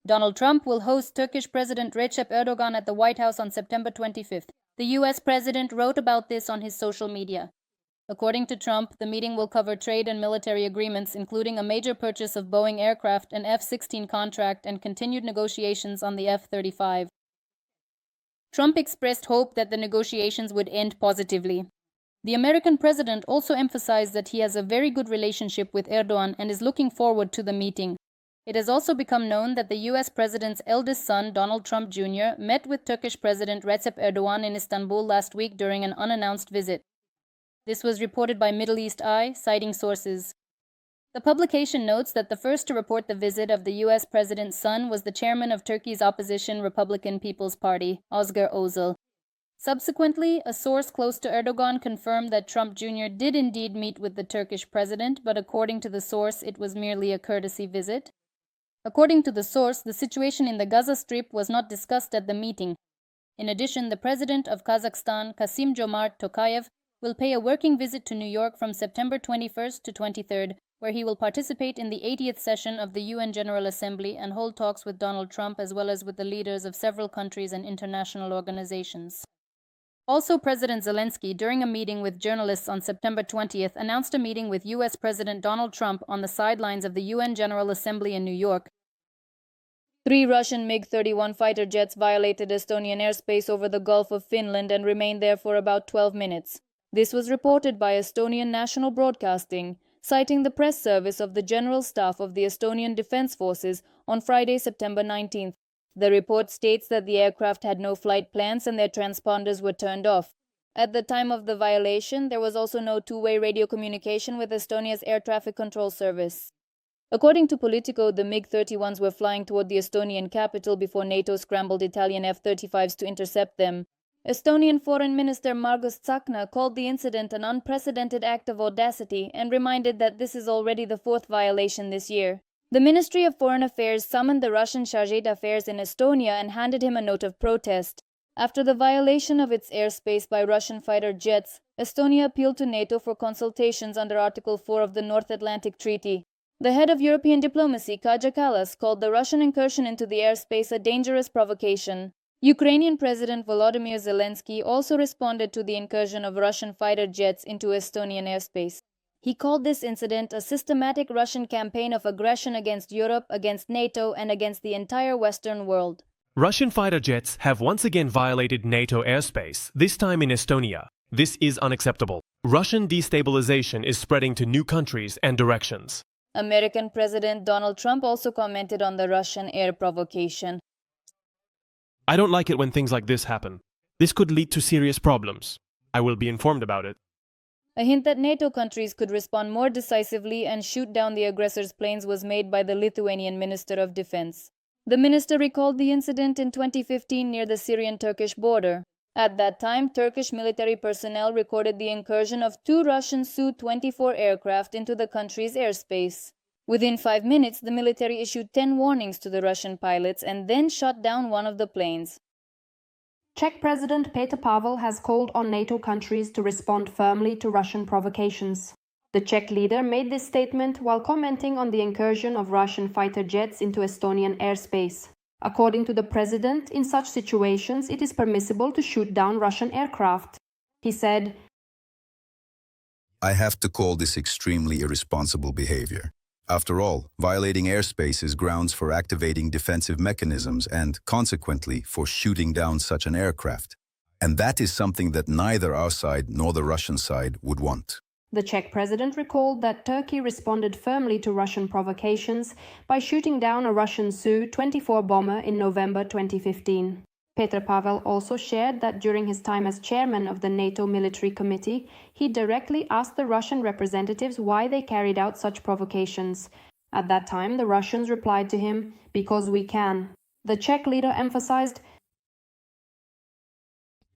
Donald Trump will host Turkish President Recep Erdogan at the White House on September 25th. The U.S. president wrote about this on his social media. According to Trump, the meeting will cover trade and military agreements, including a major purchase of Boeing aircraft, an F-16 contract, and continued negotiations on the F-35. Trump expressed hope that the negotiations would end positively. The American president also emphasized that he has a very good relationship with Erdogan and is looking forward to the meeting. It has also become known that the U.S. president's eldest son, Donald Trump Jr., met with Turkish President Recep Erdogan in Istanbul last week during an unannounced visit. This was reported by Middle East Eye, citing sources. The publication notes that the first to report the visit of the U.S. president's son was the chairman of Turkey's opposition Republican People's Party, Özgür Özel. Subsequently, a source close to Erdogan confirmed that Trump Jr. did indeed meet with the Turkish president, but according to the source, it was merely a courtesy visit. According to the source, the situation in the Gaza Strip was not discussed at the meeting. In addition, the president of Kazakhstan, Kassym-Jomart Tokayev, will pay a working visit to New York from September 21st to 23rd, where he will participate in the 80th session of the UN General Assembly and hold talks with Donald Trump as well as with the leaders of several countries and international organizations. Also, President Zelenskyy, during a meeting with journalists on September 20th, announced a meeting with U.S. President Donald Trump on the sidelines of the UN General Assembly in New York. 3 Russian MiG-31 fighter jets violated Estonian airspace over the Gulf of Finland and remained there for about 12 minutes. This was reported by Estonian National Broadcasting, citing the press service of the General Staff of the Estonian Defense Forces on Friday, September 19th. The report states that the aircraft had no flight plans and their transponders were turned off. At the time of the violation, there was also no two-way radio communication with Estonia's air traffic control service. According to Politico, the MiG-31s were flying toward the Estonian capital before NATO scrambled Italian F-35s to intercept them. Estonian Foreign Minister Margus Tsahkna called the incident an unprecedented act of audacity and reminded that this is already the 4th violation this year. The Ministry of Foreign Affairs summoned the Russian Chargé d'Affaires in Estonia and handed him a note of protest. After the violation of its airspace by Russian fighter jets, Estonia appealed to NATO for consultations under Article 4 of the North Atlantic Treaty. The head of European diplomacy, Kaja Kallas, called the Russian incursion into the airspace a dangerous provocation. Ukrainian President Volodymyr Zelenskyy also responded to the incursion of Russian fighter jets into Estonian airspace. He called this incident a systematic Russian campaign of aggression against Europe, against NATO, and against the entire Western world. Russian fighter jets have once again violated NATO airspace, this time in Estonia. This is unacceptable. Russian destabilization is spreading to new countries and directions. American President Donald Trump also commented on the Russian air provocation. I don't like it when things like this happen. This could lead to serious problems. I will be informed about it. A hint that NATO countries could respond more decisively and shoot down the aggressor's planes was made by the Lithuanian Minister of Defense. The minister recalled the incident in 2015 near the Syrian-Turkish border. At that time, Turkish military personnel recorded the incursion of 2 Russian Su-24 aircraft into the country's airspace. Within 5 minutes, the military issued 10 warnings to the Russian pilots and then shot down one of the planes. Czech President Petr Pavel has called on NATO countries to respond firmly to Russian provocations. The Czech leader made this statement while commenting on the incursion of Russian fighter jets into Estonian airspace. According to the president, in such situations it is permissible to shoot down Russian aircraft. He said, "I have to call this extremely irresponsible behavior. After all, violating airspace is grounds for activating defensive mechanisms and, consequently, for shooting down such an aircraft. And that is something that neither our side nor the Russian side would want." The Czech president recalled that Turkey responded firmly to Russian provocations by shooting down a Russian Su-24 bomber in November 2015. Petr Pavel also shared that during his time as chairman of the NATO Military Committee, he directly asked the Russian representatives why they carried out such provocations. At that time, the Russians replied to him, "Because we can." The Czech leader emphasized,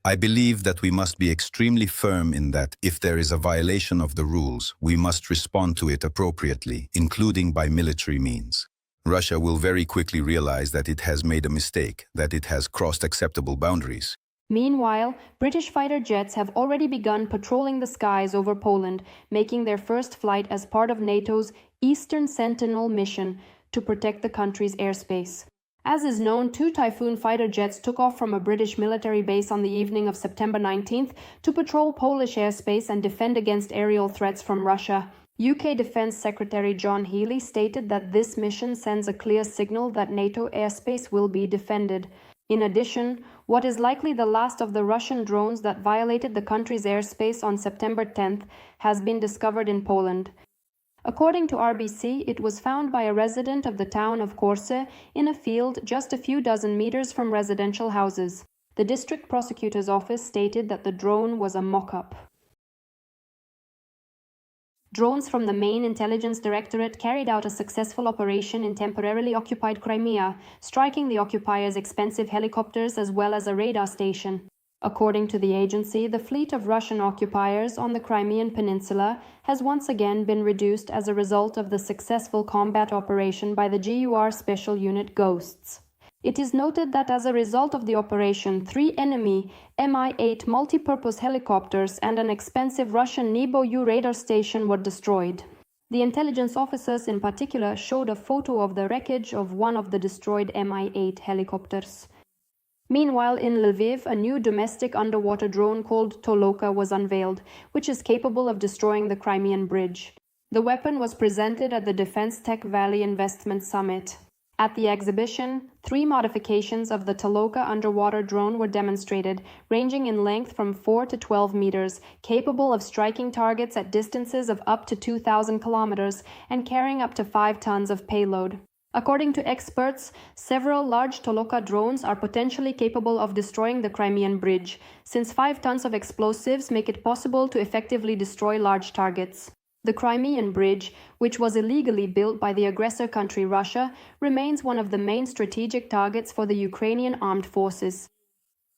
"I believe that we must be extremely firm in that if there is a violation of the rules, we must respond to it appropriately, including by military means. Russia will very quickly realize that it has made a mistake, that it has crossed acceptable boundaries." Meanwhile, British fighter jets have already begun patrolling the skies over Poland, making their first flight as part of NATO's Eastern Sentinel mission to protect the country's airspace. As is known, 2 Typhoon fighter jets took off from a British military base on the evening of September 19th to patrol Polish airspace and defend against aerial threats from Russia. UK Defence Secretary John Healey stated that this mission sends a clear signal that NATO airspace will be defended. In addition, what is likely the last of the Russian drones that violated the country's airspace on September 10th has been discovered in Poland. According to RBC, it was found by a resident of the town of Korce in a field just a few dozen meters from residential houses. The district prosecutor's office stated that the drone was a mock-up. Drones from the main intelligence directorate carried out a successful operation in temporarily occupied Crimea, striking the occupiers' expensive helicopters as well as a radar station. According to the agency, the fleet of Russian occupiers on the Crimean Peninsula has once again been reduced as a result of the successful combat operation by the GUR Special Unit Ghosts. It is noted that as a result of the operation, 3 enemy Mi-8 multi-purpose helicopters and an expensive Russian Nebo-U radar station were destroyed. The intelligence officers in particular showed a photo of the wreckage of one of the destroyed Mi-8 helicopters. Meanwhile, in Lviv, a new domestic underwater drone called Toloka was unveiled, which is capable of destroying the Crimean Bridge. The weapon was presented at the Defense Tech Valley Investment Summit. At the exhibition, 3 modifications of the Toloka underwater drone were demonstrated, ranging in length from 4 to 12 meters, capable of striking targets at distances of up to 2,000 kilometers and carrying up to 5 tons of payload. According to experts, several large Toloka drones are potentially capable of destroying the Crimean Bridge, since 5 tons of explosives make it possible to effectively destroy large targets. The Crimean Bridge, which was illegally built by the aggressor country Russia, remains one of the main strategic targets for the Ukrainian armed forces.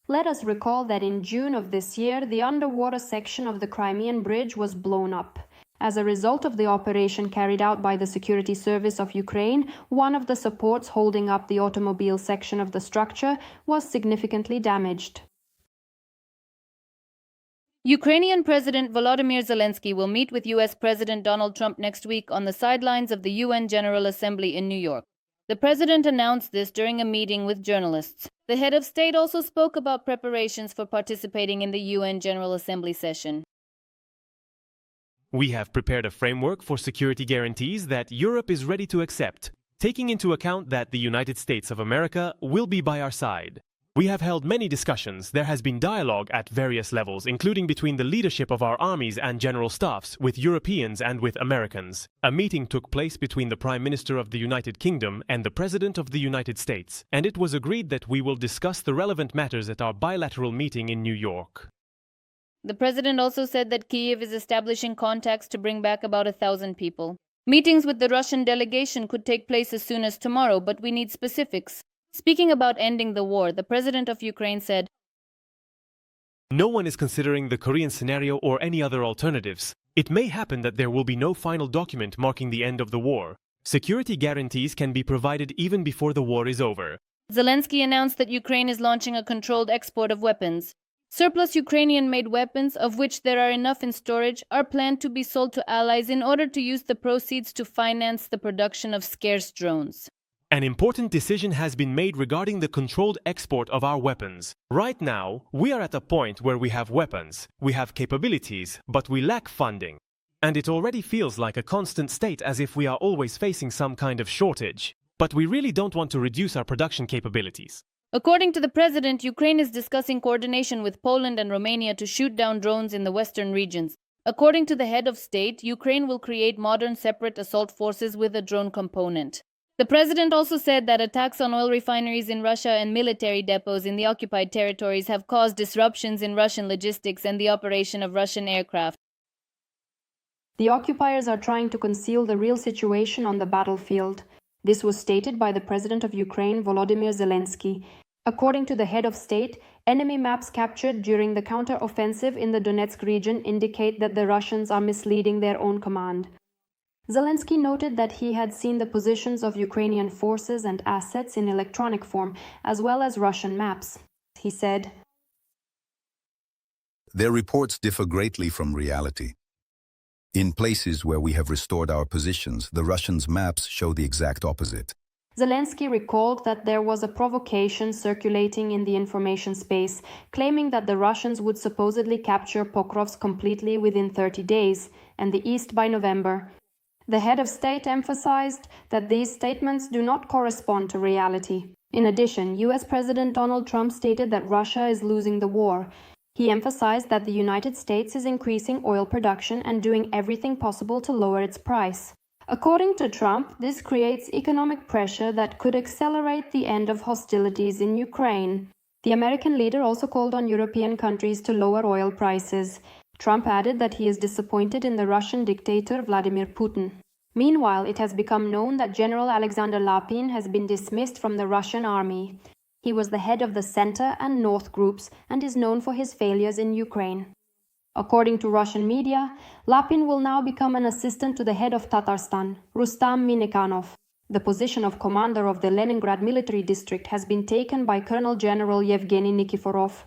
Let us recall that in June of this year, the underwater section of the Crimean Bridge was blown up. As a result of the operation carried out by the Security Service of Ukraine, one of the supports holding up the automobile section of the structure was significantly damaged. Ukrainian President Volodymyr Zelenskyy will meet with US President Donald Trump next week on the sidelines of the UN General Assembly in New York. The president announced this during a meeting with journalists. The head of state also spoke about preparations for participating in the UN General Assembly session. We have prepared a framework for security guarantees that Europe is ready to accept, taking into account that the United States of America will be by our side. We have held many discussions. There has been dialogue at various levels, including between the leadership of our armies and general staffs, with Europeans and with Americans. A meeting took place between the Prime Minister of the United Kingdom and the President of the United States, and it was agreed that we will discuss the relevant matters at our bilateral meeting in New York. The president also said that Kyiv is establishing contacts to bring back about 1,000 people. Meetings with the Russian delegation could take place as soon as tomorrow, but we need specifics. Speaking about ending the war, the president of Ukraine said, "No one is considering the Korean scenario or any other alternatives. It may happen that there will be no final document marking the end of the war. Security guarantees can be provided even before the war is over." Zelenskyy announced that Ukraine is launching a controlled export of weapons. Surplus Ukrainian-made weapons, of which there are enough in storage, are planned to be sold to allies in order to use the proceeds to finance the production of scarce drones. An important decision has been made regarding the controlled export of our weapons. Right now, we are at a point where we have weapons, we have capabilities, but we lack funding. And it already feels like a constant state, as if we are always facing some kind of shortage. But we really don't want to reduce our production capabilities. According to the president, Ukraine is discussing coordination with Poland and Romania to shoot down drones in the western regions. According to the head of state, Ukraine will create modern separate assault forces with a drone component. The president also said that attacks on oil refineries in Russia and military depots in the occupied territories have caused disruptions in Russian logistics and the operation of Russian aircraft. The occupiers are trying to conceal the real situation on the battlefield. This was stated by the president of Ukraine, Volodymyr Zelenskyy. According to the head of state, enemy maps captured during the counter-offensive in the Donetsk region indicate that the Russians are misleading their own command. Zelenskyy noted that he had seen the positions of Ukrainian forces and assets in electronic form, as well as Russian maps. He said, "Their reports differ greatly from reality. In places where we have restored our positions, the Russians' maps show the exact opposite." Zelenskyy recalled that there was a provocation circulating in the information space, claiming that the Russians would supposedly capture Pokrovsk completely within 30 days, and the east by November. The head of state emphasized that these statements do not correspond to reality. In addition, US President Donald Trump stated that Russia is losing the war. He emphasized that the United States is increasing oil production and doing everything possible to lower its price. According to Trump, this creates economic pressure that could accelerate the end of hostilities in Ukraine. The American leader also called on European countries to lower oil prices. Trump added that he is disappointed in the Russian dictator Vladimir Putin. Meanwhile, it has become known that General Alexander Lapin has been dismissed from the Russian army. He was the head of the Center and North groups and is known for his failures in Ukraine. According to Russian media, Lapin will now become an assistant to the head of Tatarstan, Rustam Minekhanov. The position of commander of the Leningrad military district has been taken by Colonel General Yevgeny Nikiforov.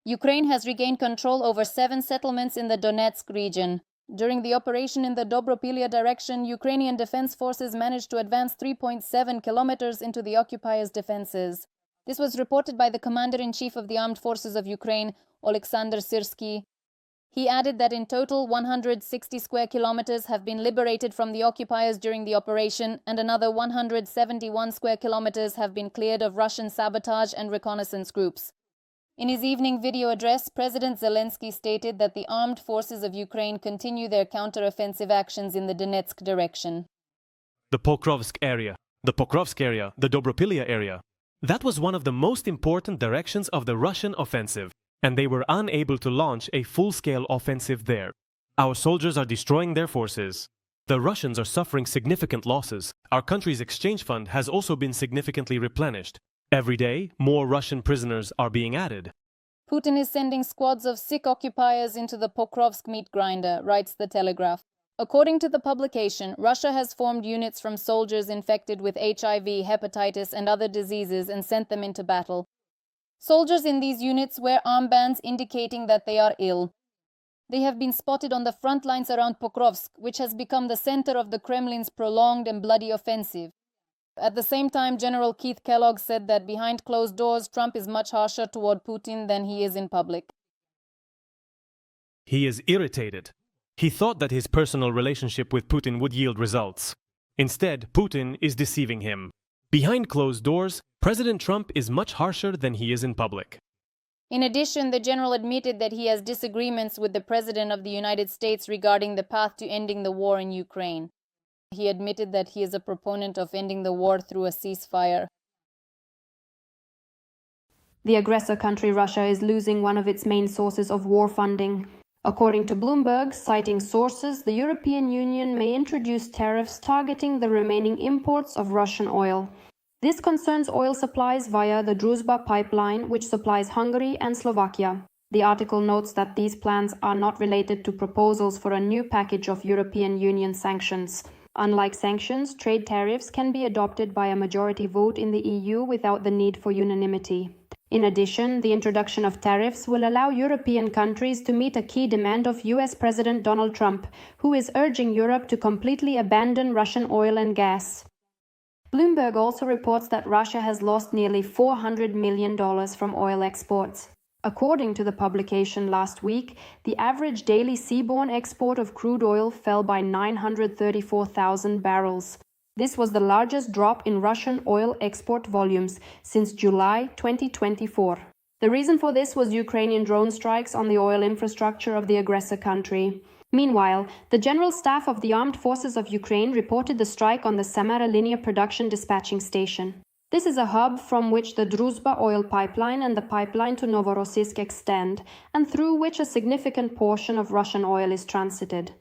Ukraine has regained control over 7 settlements in the Donetsk region. During the operation in the Dobropilya direction, Ukrainian defense forces managed to advance 3.7 kilometers into the occupiers' defenses. This was reported by the Commander-in-Chief of the Armed Forces of Ukraine, Oleksandr Syrsky. He added that in total 160 square kilometers have been liberated from the occupiers during the operation, and another 171 square kilometers have been cleared of Russian sabotage and reconnaissance groups. In his evening video address, President Zelenskyy stated that the armed forces of Ukraine continue their counter-offensive actions in the Donetsk direction. The Pokrovsk area, the Dobropilya area. That was one of the most important directions of the Russian offensive, and they were unable to launch a full-scale offensive there. Our soldiers are destroying their forces. The Russians are suffering significant losses. Our country's exchange fund has also been significantly replenished. Every day, more Russian prisoners are being added. Putin is sending squads of sick occupiers into the Pokrovsk meat grinder, writes the Telegraph. According to the publication, Russia has formed units from soldiers infected with HIV, hepatitis, and other diseases and sent them into battle. Soldiers in these units wear armbands indicating that they are ill. They have been spotted on the front lines around Pokrovsk, which has become the center of the Kremlin's prolonged and bloody offensive. At the same time, General Keith Kellogg said that behind closed doors, Trump is much harsher toward Putin than he is in public. He is irritated. He thought that his personal relationship with Putin would yield results. Instead, Putin is deceiving him. Behind closed doors, President Trump is much harsher than he is in public. In addition, the general admitted that he has disagreements with the President of the United States regarding the path to ending the war in Ukraine. He admitted that he is a proponent of ending the war through a ceasefire. The aggressor country Russia is losing one of its main sources of war funding. According to Bloomberg, citing sources, the European Union may introduce tariffs targeting the remaining imports of Russian oil. This concerns oil supplies via the Druzhba pipeline, which supplies Hungary and Slovakia. The article notes that these plans are not related to proposals for a new package of European Union sanctions. Unlike sanctions, trade tariffs can be adopted by a majority vote in the EU without the need for unanimity. In addition, the introduction of tariffs will allow European countries to meet a key demand of US President Donald Trump, who is urging Europe to completely abandon Russian oil and gas. Bloomberg also reports that Russia has lost nearly $400 million from oil exports. According to the publication last week, the average daily seaborne export of crude oil fell by 934,000 barrels. This was the largest drop in Russian oil export volumes since July 2024. The reason for this was Ukrainian drone strikes on the oil infrastructure of the aggressor country. Meanwhile, the General Staff of the Armed Forces of Ukraine reported the strike on the Samara linear production dispatching station. This is a hub from which the Druzhba oil pipeline and the pipeline to Novorossiysk extend, and through which a significant portion of Russian oil is transited.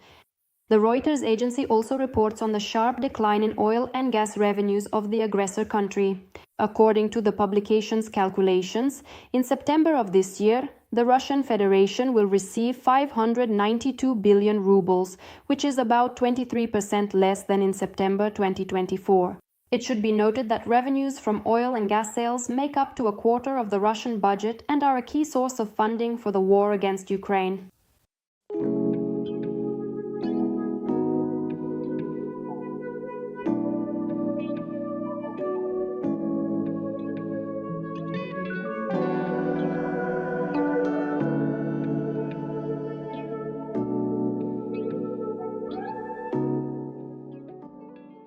The Reuters agency also reports on the sharp decline in oil and gas revenues of the aggressor country. According to the publication's calculations, in September of this year, the Russian Federation will receive 592 billion rubles, which is about 23% less than in September 2024. It should be noted that revenues from oil and gas sales make up to a quarter of the Russian budget and are a key source of funding for the war against Ukraine.